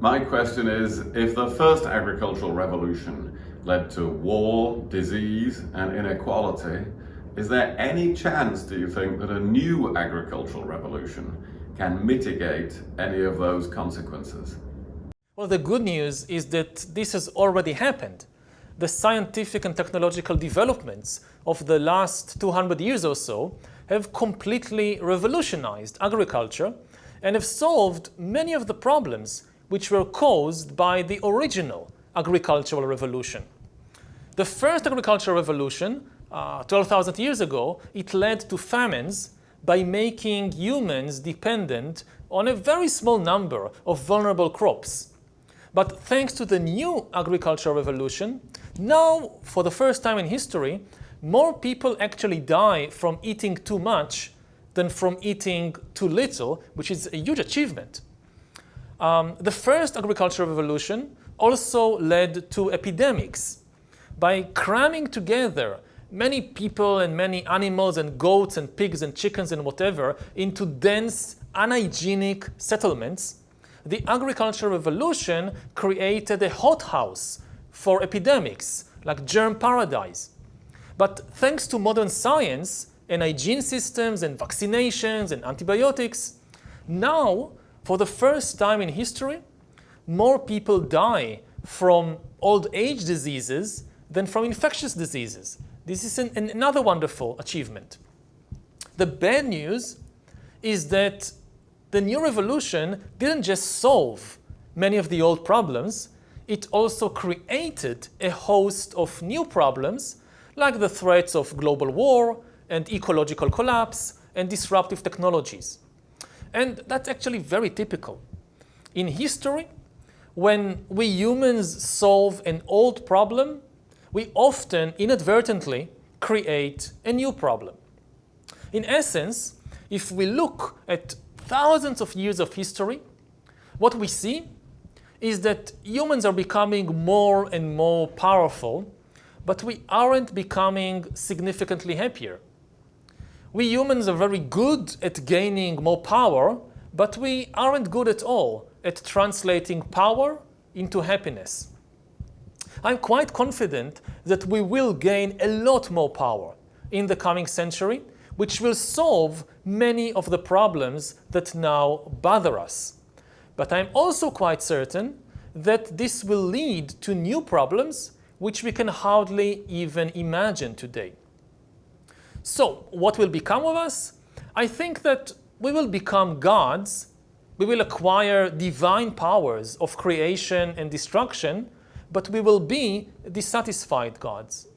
My question is, if the first agricultural revolution led to war, disease, and inequality, is there any chance, do you think, that a new agricultural revolution can mitigate any of those consequences? Well, the good news is that this has already happened. The scientific and technological developments of the last 200 years or so have completely revolutionized agriculture and have solved many of the problems which were caused by the original agricultural revolution. The first agricultural revolution, 12,000 years ago, it led to famines by making humans dependent on a very small number of vulnerable crops. But thanks to the new agricultural revolution, now, for the first time in history, more people actually die from eating too much than from eating too little, which is a huge achievement. The first agricultural revolution also led to epidemics. By cramming together many people and many animals and goats and pigs and chickens and whatever into dense, unhygienic settlements, the agricultural revolution created a hothouse for epidemics, like germ paradise. But thanks to modern science and hygiene systems and vaccinations and antibiotics, now, for the first time in history, more people die from old age diseases than from infectious diseases. This is another wonderful achievement. The bad news is that the new revolution didn't just solve many of the old problems, it also created a host of new problems, like the threats of global war and ecological collapse and disruptive technologies. And that's actually very typical. In history, when we humans solve an old problem, we often inadvertently create a new problem. In essence, if we look at thousands of years of history, what we see is that humans are becoming more and more powerful, but we aren't becoming significantly happier. We humans are very good at gaining more power, but we aren't good at all at translating power into happiness. I'm quite confident that we will gain a lot more power in the coming century, which will solve many of the problems that now bother us. But I'm also quite certain that this will lead to new problems which we can hardly even imagine today. So, what will become of us? I think that we will become gods, we will acquire divine powers of creation and destruction, but we will be dissatisfied gods.